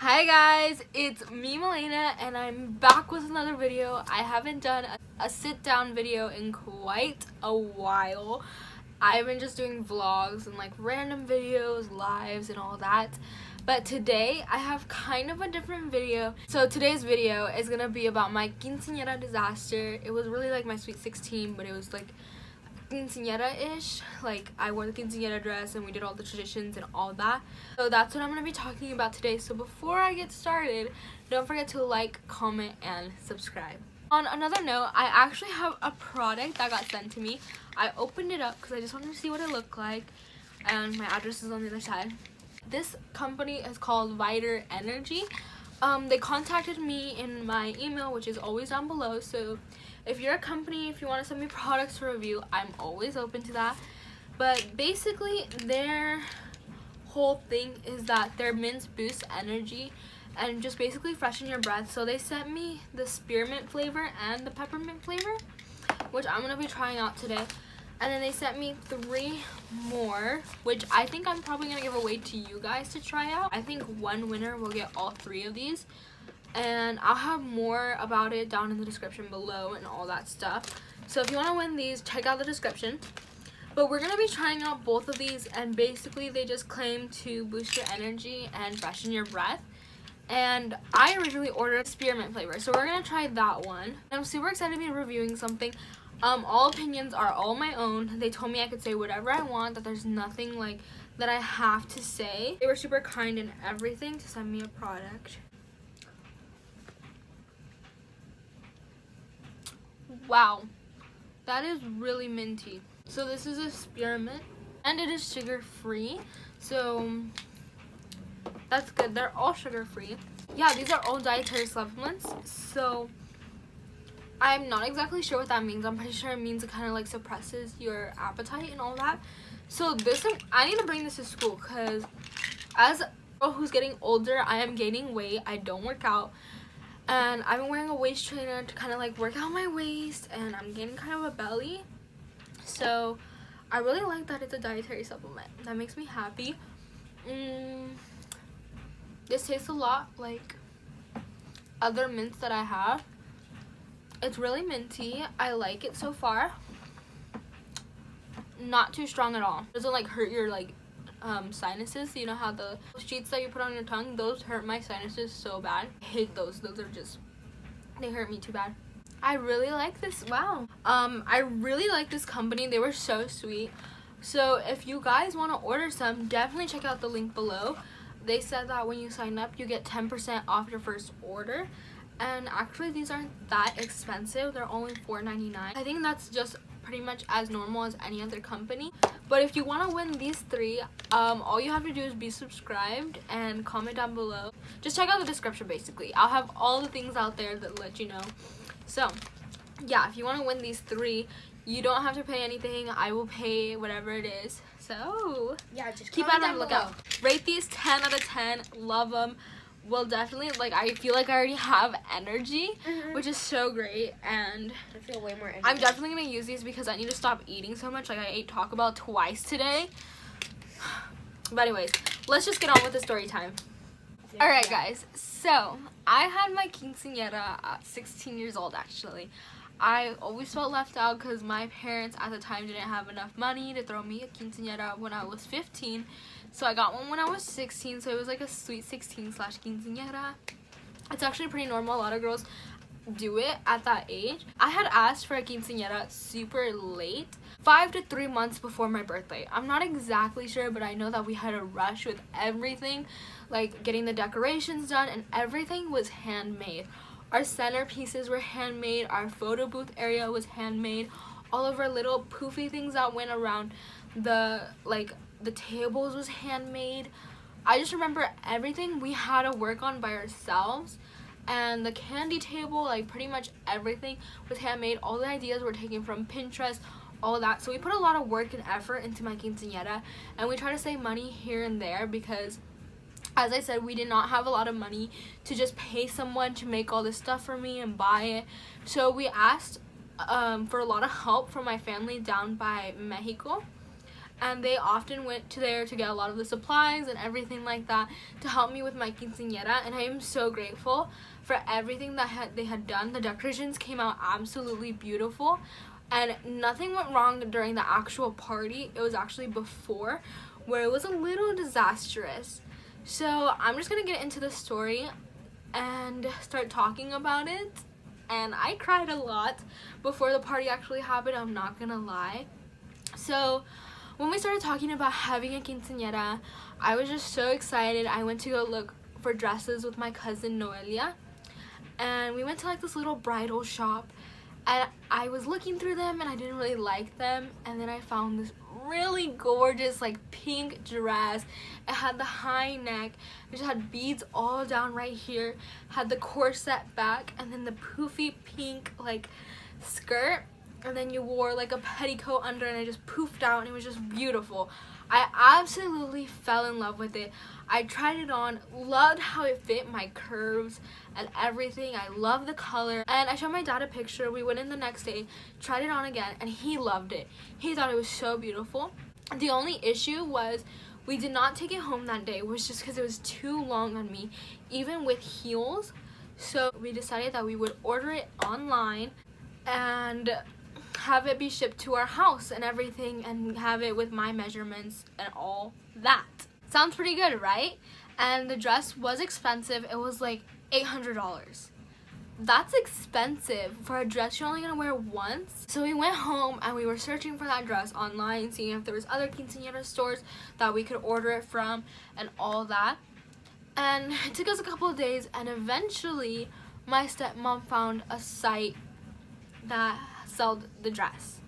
Hi guys, it's me Malayna and I'm back with another video. I haven't done a sit down video in quite a while. I've been just doing vlogs and like random videos, lives and all that. But today I have kind of a different video. So today's video is gonna be about my quinceañera disaster. It was really like my sweet 16, but it was like quinceañera-ish. Like I wore the quinceañera dress and we did all the traditions and all that. So that's what I'm going to be talking about today. So before I get started, don't forget to like, comment, and subscribe. On another note, I actually have a product that got sent to me. I opened it up because I just wanted to see what it looked like, and my address is on the other side. This company is called Viter Energy. They contacted me in my email, which is always down below. So if you're a company, if you want to send me products to review, I'm always open to that. But basically their whole thing is that their mints boost energy and just basically freshen your breath. So they sent me the spearmint flavor and the peppermint flavor, which I'm going to be trying out today. And then they sent me 3 more, which I think I'm probably going to give away to you guys to try out. I think one winner will get all 3 of these. And I'll have more about it down in the description below and all that stuff. So if you want to win these, check out the description. But we're going to be trying out both of these, and basically they just claim to boost your energy and freshen your breath. And I originally ordered spearmint flavor, so we're going to try that one. I'm super excited to be reviewing something. All opinions are all my own. They told me I could say whatever I want, that there's nothing like that I have to say. They were super kind and everything to send me a product. Wow, that is really minty. So this is a spearmint and it is sugar free, so that's good. They're all sugar free. Yeah, these are all dietary supplements, so I'm not exactly sure what that means. I'm pretty sure it means it kind of like suppresses your appetite and all that. So this, I need to bring this to school because as a girl who's getting older, I am gaining weight. I don't work out. And I've been wearing a waist trainer to kind of like work out my waist, and I'm getting kind of a belly. So I really like that it's a dietary supplement. That makes me happy. This tastes a lot like other mints that I have. It's really minty. I like it so far. Not too strong at all. It doesn't like hurt your like sinuses. You know how the sheets that you put on your tongue, those hurt my sinuses so bad. I hate those. Those are just, they hurt me too bad. I really like this. Wow. I really like this company. They were so sweet. So if you guys want to order some, definitely check out the link below. They said that when you sign up, you get 10% off your first order. And actually these aren't that expensive. They're only $4.99. I think that's just pretty much as normal as any other company. But if you want to win these 3, all you have to do is be subscribed and comment down below. Just check out the description basically. I'll have all the things out there that let you know. So yeah, if you want to win these 3, you don't have to pay anything. I will pay whatever it is. So yeah, just keep on the lookout. Rate these 10 out of 10. Love them. Well, definitely, like, I feel like I already have energy, which is so great, and I feel way more energy. I'm definitely going to use these because I need to stop eating so much. Like, I ate Taco Bell twice today. But anyways, let's just get on with the story time. Yeah, Alright, guys, so I had my quinceañera at 16 years old, actually. I always felt left out because my parents at the time didn't have enough money to throw me a quinceañera when I was 15. So I got one when I was 16, so it was like a sweet 16 / quinceañera. It's actually pretty normal. A lot of girls do it at that age. I had asked for a quinceañera super late, 5 to 3 months before my birthday. I'm not exactly sure, but I know that we had a rush with everything, like getting the decorations done, and everything was handmade. Our centerpieces were handmade, our photo booth area was handmade, all of our little poofy things that went around the tables was handmade. I just remember everything we had to work on by ourselves, and the candy table, like pretty much everything was handmade. All the ideas were taken from Pinterest, all that. So we put a lot of work and effort into my quinceañera, and we try to save money here and there because, as I said, we did not have a lot of money to just pay someone to make all this stuff for me and buy it. So we asked for a lot of help from my family down by Mexico. and they often went to there to get a lot of the supplies and everything like that to help me with my quinceañera, and I am so grateful for everything that they had done. The decorations came out absolutely beautiful, and nothing went wrong during the actual party. It was actually before, where it was a little disastrous. So I'm just gonna get into the story and start talking about it. And I cried a lot before the party actually happened, I'm not gonna lie. So when we started talking about having a quinceañera, I was just so excited. I went to go look for dresses with my cousin Noelia, and we went to like this little bridal shop, and I was looking through them and I didn't really like them, and then I found this really gorgeous like pink dress. It had the high neck, it just had beads all down right here, had the corset back, and then the poofy pink like skirt, and then you wore like a petticoat under, and it just poofed out, and it was just beautiful. I absolutely fell in love with it. I tried it on, loved how it fit my curves and everything. I love the color, and I showed my dad a picture. We went in the next day, tried it on again, and he loved it. He thought it was so beautiful. The only issue was we did not take it home that day. It was just because it was too long on me, even with heels. So we decided that we would order it online and have it be shipped to our house and everything, and have it with my measurements and all that. Sounds pretty good, right? And the dress was expensive. It was like $800. That's expensive for a dress you're only gonna wear once. So we went home and we were searching for that dress online, seeing if there was other quinceañera stores that we could order it from and all that. And it took us a couple of days, and eventually my stepmom found a site that sold the dress,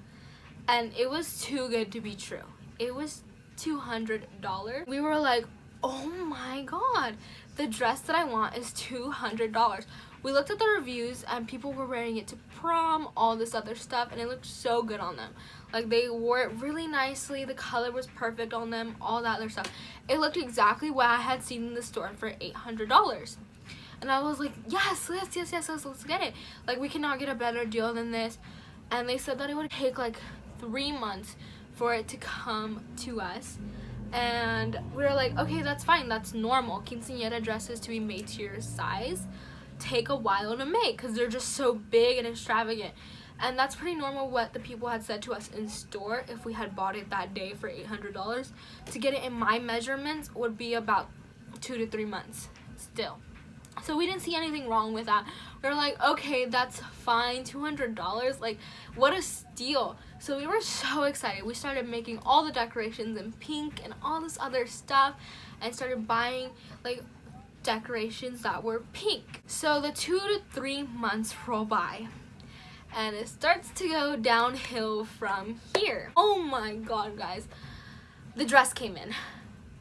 and it was too good to be true. It was $200. We were like, oh my god, the dress that I want is $200. We looked at the reviews, and people were wearing it to prom, all this other stuff, and it looked so good on them. Like, they wore it really nicely, the color was perfect on them, all that other stuff. It looked exactly what I had seen in the store for $800. And I was like, yes, let's get it. Like, we cannot get a better deal than this. And they said that it would take like 3 months for it to come to us. And we were like, okay, that's fine, that's normal. Quinceañera dresses to be made to your size take a while to make because they're just so big and extravagant. And that's pretty normal what the people had said to us in store. If we had bought it that day for $800, to get it in my measurements would be about 2 to 3 months still. So we didn't see anything wrong with that. We were like, okay, that's fine, $200, like, what a steal. So we were so excited. We started making all the decorations in pink and all this other stuff, and started buying like decorations that were pink. So the 2 to 3 months roll by, and it starts to go downhill from here. Oh my god, guys, the dress came in,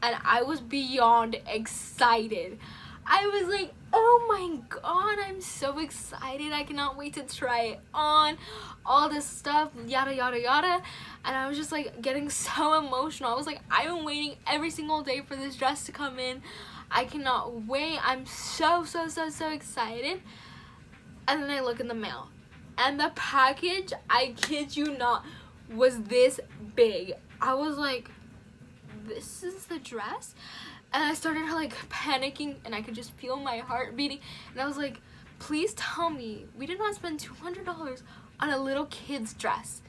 and I was beyond excited. I was like, oh my god, I'm so excited, I cannot wait to try it on, all this stuff, yada yada yada. And I was just like getting so emotional. I was like, I've been waiting every single day for this dress to come in. I cannot wait. I'm so excited. And then I look in the mail, and the package, I kid you not, was this big. I was like, this is the dress? And I started like panicking, and I could just feel my heart beating. And I was like, please tell me we did not spend $200 on a little kid's dress.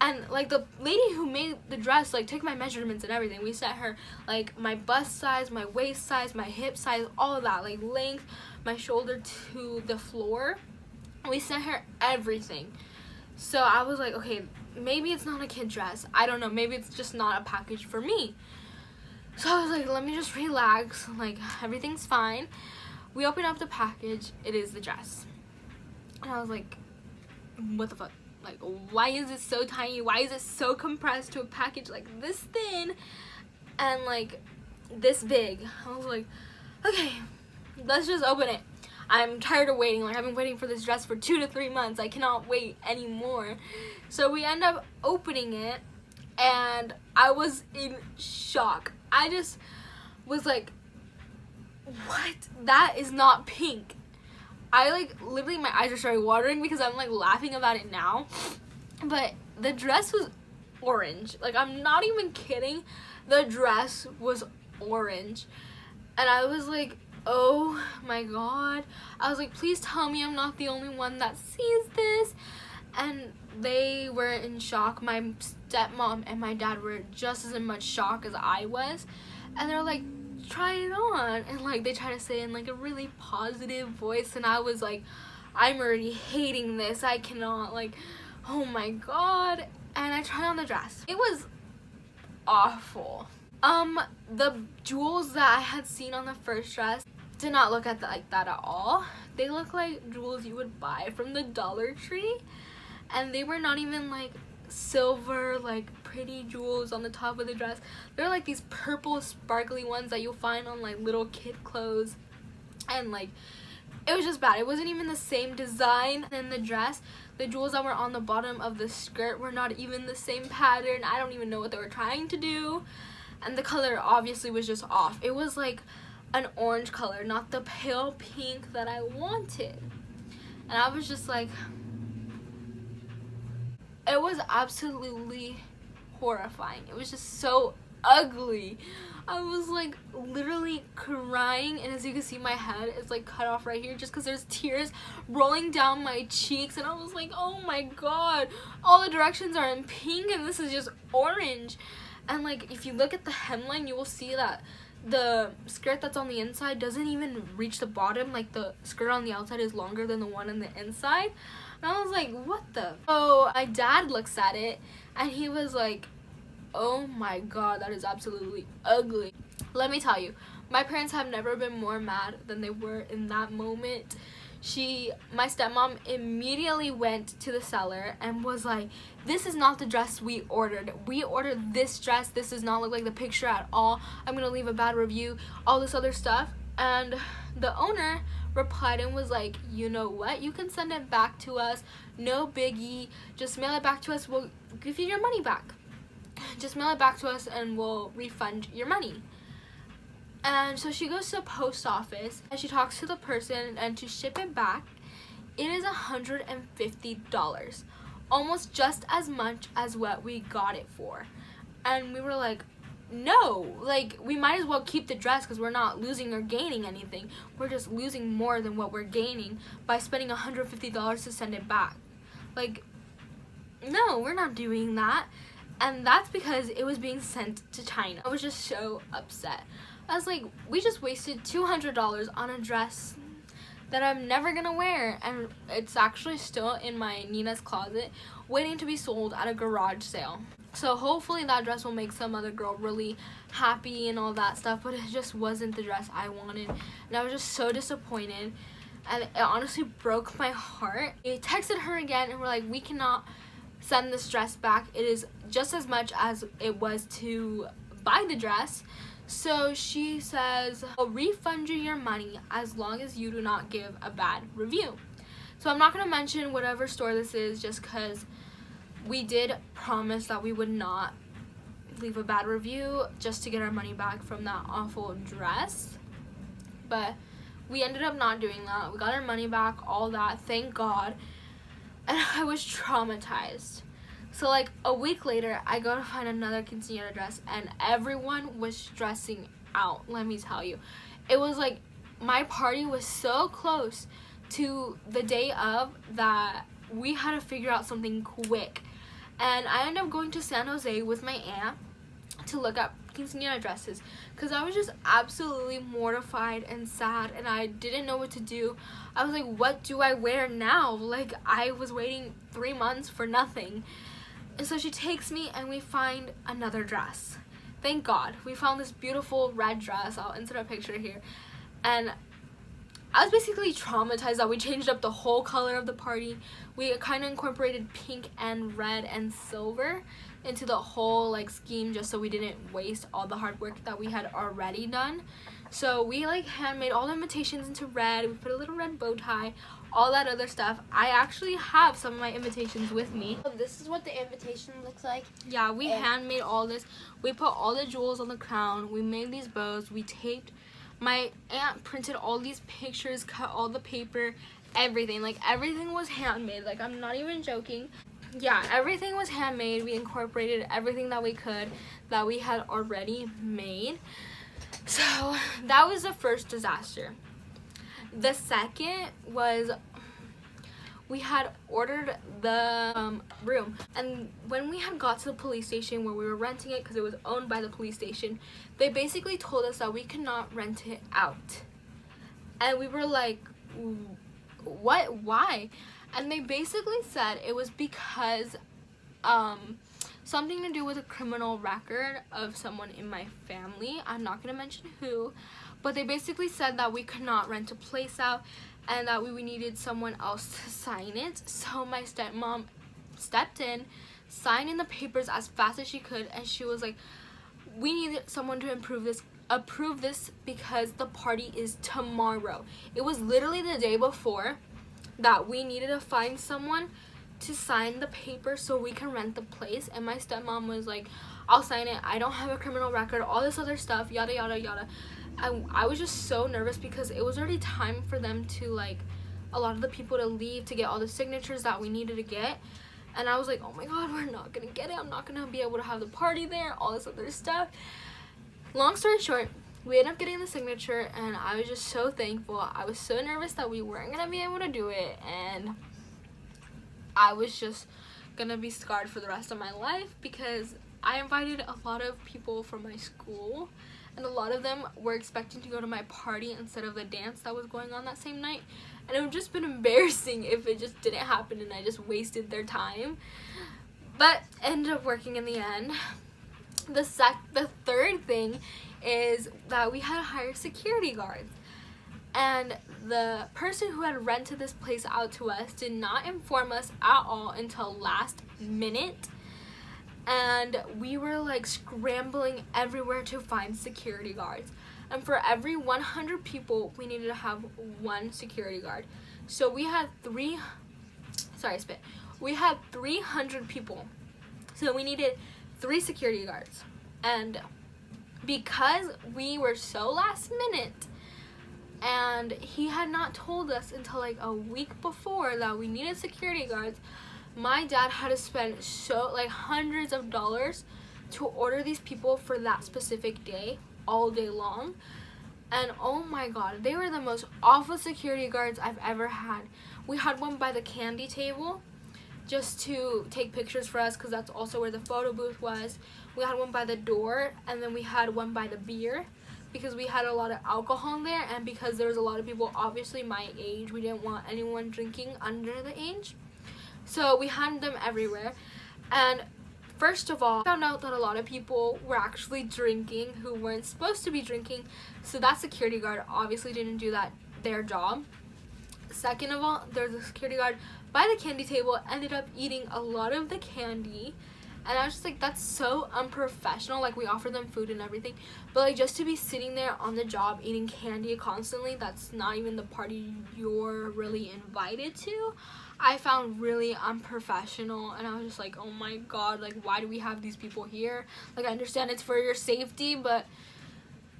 And like the lady who made the dress like took my measurements and everything. We set her like my bust size, my waist size, my hip size, all of that, like length, my shoulder to the floor. We sent her everything. So I was like, okay, maybe it's not a kid dress. I don't know, maybe it's just not a package for me. So I was like, let me just relax, like everything's fine. We open up the package, it is the dress. And I was like, what the fuck? Like, why is it so tiny? Why is it so compressed to a package like this thin and like this big? I was like, okay, let's just open it. I'm tired of waiting. Like, I've been waiting for this dress for 2 to 3 months. I cannot wait anymore. So we end up opening it, and I was in shock. I just was like, what? That is not pink. I like literally, my eyes are starting watering because I'm like laughing about it now. But the dress was orange. Like, I'm not even kidding. The dress was orange. And I was like, oh my god. I was like, please tell me I'm not the only one that sees this. And they were in shock. My stepmom and my dad were just as much shock as I was. And they're like, try it on. And like, they try to say it in like a really positive voice. And I was like, I'm already hating this. I cannot, like, oh my god. And I tried on the dress. It was awful. The jewels that I had seen on the first dress did not look like that at all. They look like jewels you would buy from the Dollar Tree, and they were not even like silver, like pretty jewels on the top of the dress. They're like these purple sparkly ones that you'll find on like little kid clothes, and like it was just bad. It wasn't even the same design in the dress. The jewels that were on the bottom of the skirt were not even the same pattern. I don't even know what they were trying to do. And the color obviously was just off. It was like an orange color, not the pale pink that I wanted. And I was just like, it was absolutely horrifying. It was just so ugly. I was like literally crying, and as you can see, my head is like cut off right here just because there's tears rolling down my cheeks. And I was like, oh my god, all the directions are in pink and this is just orange. And like, if you look at the hemline, you will see that the skirt that's on the inside doesn't even reach the bottom. Like, the skirt on the outside is longer than the one on the inside. And I was like, what the? So my dad looks at it and he was like, oh my god, that is absolutely ugly. Let me tell you, my parents have never been more mad than they were in that moment. My stepmom immediately went to the seller and was like, this is not the dress we ordered. We ordered this dress. This does not look like the picture at all. I'm gonna leave a bad review, all this other stuff. And the owner replied and was like, you know what, you can send it back to us, no biggie, just mail it back to us, we'll give you your money back. Just mail it back to us and we'll refund your money. And so she goes to the post office and she talks to the person, and to ship it back, it is $150, almost just as much as what we got it for. And we were like, no, like, we might as well keep the dress because we're not losing or gaining anything. We're just losing more than what we're gaining by spending $150 to send it back. Like, no, we're not doing that. And that's because it was being sent to China. I was just so upset. I was like, we just wasted $200 on a dress that I'm never gonna wear, and it's actually still in my Nina's closet waiting to be sold at a garage sale. So hopefully that dress will make some other girl really happy and all that stuff, but it just wasn't the dress I wanted, and I was just so disappointed, and it honestly broke my heart. I texted her again and we're like, we cannot send this dress back. It is just as much as it was to buy the dress. So she says, I'll refund you your money as long as you do not give a bad review. So I'm not going to mention whatever store this is, just because we did promise that we would not leave a bad review just to get our money back from that awful dress. But we ended up not doing that. We got our money back, all that, thank God. And I was traumatized. So like a week later, I go to find another quinceañera dress, and everyone was stressing out, let me tell you. It was like my party was so close to the day of that we had to figure out something quick. And I ended up going to San Jose with my aunt to look up quinceañera dresses because I was just absolutely mortified and sad, and I didn't know what to do. I was like, what do I wear now? Like, I was waiting 3 months for nothing. And so she takes me and we find another dress. Thank God. We found this beautiful red dress. I'll insert a picture here. And I was basically traumatized that we changed up the whole color of the party. We kind of incorporated pink and red and silver into the whole like scheme, just so we didn't waste all the hard work that we had already done. So we like handmade all the invitations into red. We put a little red bow tie, all that other stuff. I actually have some of my invitations with me. This is what the invitation looks like. Yeah, we handmade all this. We put all the jewels on the crown. We made these bows. We taped. My aunt printed all these pictures, cut all the paper, everything. Like, everything was handmade. Like, I'm not even joking. yeah, everything was handmade. We incorporated everything that we could that we had already made. So that was the first disaster. The second was we had ordered the room, and when we had got to the police station where we were renting it because it was owned by the police station, they basically told us that we could not rent it out. And we were like, what? Why? And they basically said it was because something to do with a criminal record of someone in my family. I'm not going to mention who, but they basically said that we could not rent a place out and that we needed someone else to sign it. So my stepmom stepped in, signed in the papers as fast as she could, and she was like, we need someone to approve this because the party is tomorrow. It was literally the day before that we needed to find someone to sign the paper so we can rent the place. And my stepmom was like, I'll sign it, I don't have a criminal record, all this other stuff, yada yada yada. I was just so nervous because it was already time for them to, like, a lot of the people to leave to get all the signatures that we needed to get. And I was like, oh my god, we're not gonna get it, I'm not gonna be able to have the party there, all this other stuff. Long story short, we ended up getting the signature, and I was just so thankful. I was so nervous that we weren't gonna be able to do it, and I was just gonna be scarred for the rest of my life because I invited a lot of people from my school, and a lot of them were expecting to go to my party instead of the dance that was going on that same night. And it would just been embarrassing if it just didn't happen and I just wasted their time. But ended up working in the end. The third thing is that we had to hire security guards. And the person who had rented this place out to us did not inform us at all until last minute. And we were like scrambling everywhere to find security guards. And for every 100 people, we needed to have one security guard. So we had we had 300 people. So we needed 3 security guards. And because we were so last minute, and he had not told us until like a week before that we needed security guards, my dad had to spend hundreds of dollars to order these people for that specific day, all day long. And oh my god, they were the most awful security guards I've ever had. We had one by the candy table just to take pictures for us because that's also where the photo booth was. We had one by the door, and then we had one by the beer because we had a lot of alcohol in there, and because there was a lot of people obviously my age, we didn't want anyone drinking under the age. So we had them everywhere. And first of all, I found out that a lot of people were actually drinking who weren't supposed to be drinking. So that security guard obviously didn't do their job. Second of all, there's a security guard by the candy table ended up eating a lot of the candy. And I was just like, that's so unprofessional. Like, we offered them food and everything, but like just to be sitting there on the job eating candy constantly, that's not even the party you're really invited to, I found really unprofessional. And I was just like, oh my god, like, why do we have these people here? Like, I understand it's for your safety, but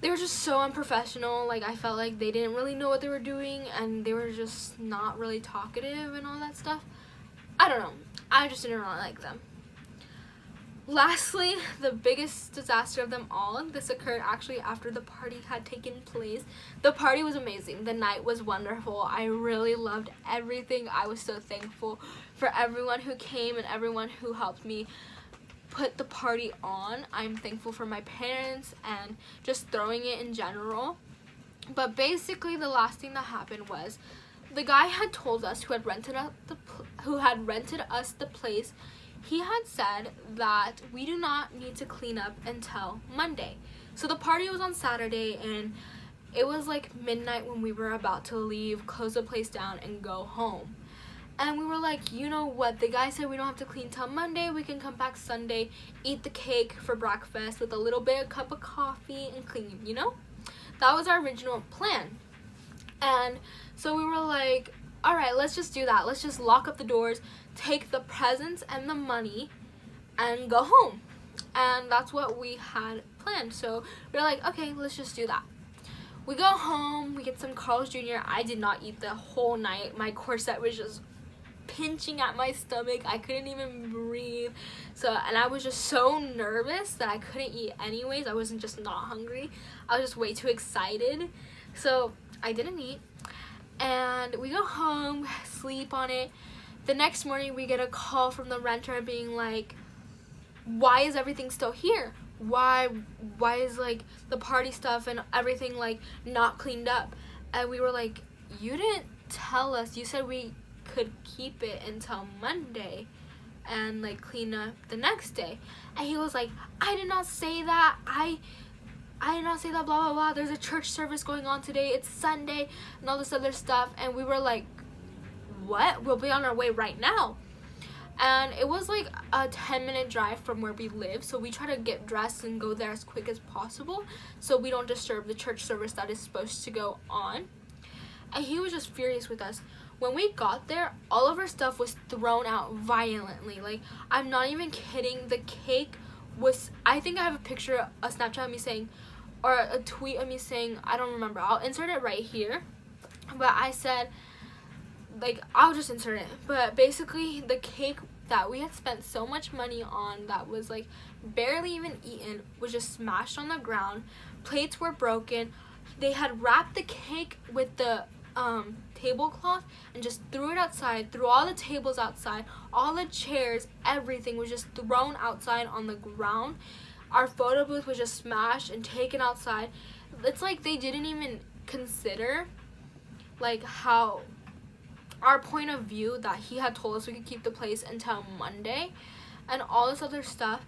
they were just so unprofessional. Like, I felt like they didn't really know what they were doing, and they were just not really talkative and all that stuff. I don't know, I just didn't really like them. Lastly, the biggest disaster of them all, this occurred actually after the party had taken place. The party was amazing. The night was wonderful. I really loved everything. I was so thankful for everyone who came and everyone who helped me put the party on. I'm thankful for my parents and just throwing it in general. But basically, the last thing that happened was the guy had told us who had rented us the place. He had said that we do not need to clean up until Monday. So the party was on Saturday, and it was like midnight when we were about to leave, close the place down, and go home. And we were like, you know what, the guy said we don't have to clean till Monday. We can come back Sunday, eat the cake for breakfast with a little bit of cup of coffee and clean, you know? That was our original plan. And so we were like, all right, let's just do that. Let's just lock up the doors, take the presents and the money, and go home. And that's what we had planned. So we were like, okay, let's just do that. We go home, we get some Carl's Jr. I did not eat the whole night. My corset was just pinching at my stomach. I couldn't even breathe. And I was just so nervous that I couldn't eat anyways. I wasn't just not hungry. I was just way too excited. So I didn't eat. And we go home, sleep on it. The next morning we get a call from the renter being like, why is everything still here? Why is like the party stuff and everything like not cleaned up? And we were like, you didn't tell us. You said we could keep it until Monday and like clean up the next day. And he was like, I did not say that. I did not say that, blah blah blah. There's a church service going on today. It's Sunday and all this other stuff. And we were like, what? We'll be on our way right now. And it was like a 10-minute drive from where we live, so we try to get dressed and go there as quick as possible so we don't disturb the church service that is supposed to go on. And he was just furious with us. When we got there, all of our stuff was thrown out violently. Like, I'm not even kidding. The cake was, I think I have a picture, a Snapchat of me saying, or a tweet of me saying, I don't remember. I'll insert it right here. But I said, like, I'll just insert it. But basically, the cake that we had spent so much money on that was like barely even eaten was just smashed on the ground. Plates were broken. They had wrapped the cake with the tablecloth and just threw it outside, threw all the tables outside, all the chairs, everything was just thrown outside on the ground. Our photo booth was just smashed and taken outside. It's like they didn't even consider like how our point of view that he had told us we could keep the place until Monday and all this other stuff,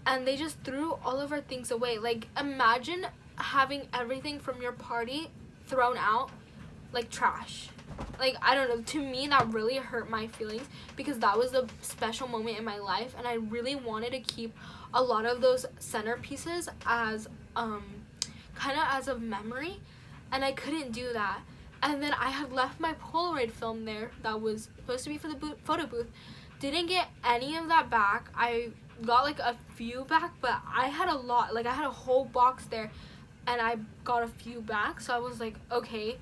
and they just threw all of our things away. Like, imagine having everything from your party thrown out like trash. Like, I don't know, to me that really hurt my feelings because that was a special moment in my life and I really wanted to keep a lot of those centerpieces as kind of as a memory, and I couldn't do that. And then I had left my Polaroid film there that was supposed to be for the photo booth. Didn't get any of that back. I got like a few back, but I had a lot. Like, I had a whole box there and I got a few back. So I was like, okay.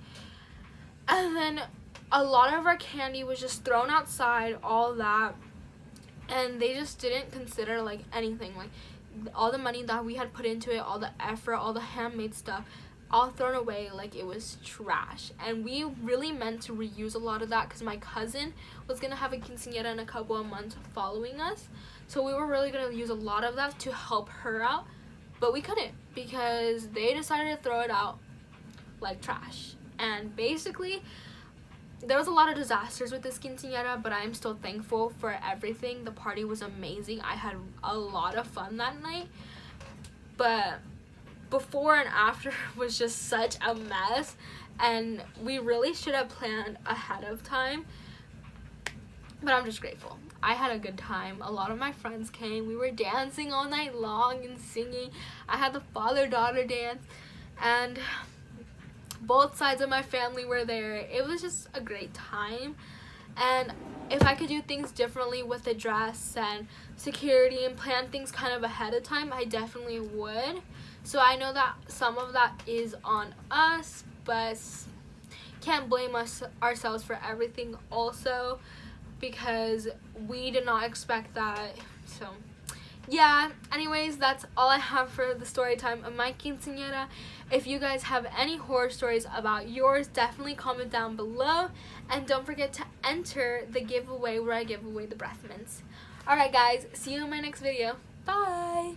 And then a lot of our candy was just thrown outside, all that. And they just didn't consider like anything. Like, all the money that we had put into it, all the effort, all the handmade stuff, all thrown away like it was trash. And we really meant to reuse a lot of that because my cousin was gonna have a quinceañera in a couple of months following us, so we were really gonna use a lot of that to help her out, but we couldn't because they decided to throw it out like trash. And basically there was a lot of disasters with this quinceañera, but I'm still thankful for everything. The party was amazing. I had a lot of fun that night, but before and after was just such a mess, and we really should have planned ahead of time. But I'm just grateful. I had a good time. A lot of my friends came. We were dancing all night long and singing. I had the father-daughter dance, and both sides of my family were there. It was just a great time. And if I could do things differently with the dress and security and plan things kind of ahead of time, I definitely would. So I know that some of that is on us, but can't blame ourselves for everything also, because we did not expect that. So yeah, anyways, that's all I have for the story time of my quinceañera. If you guys have any horror stories about yours, definitely comment down below, and don't forget to enter the giveaway where I give away the breath mints. Alright guys, see you in my next video. Bye!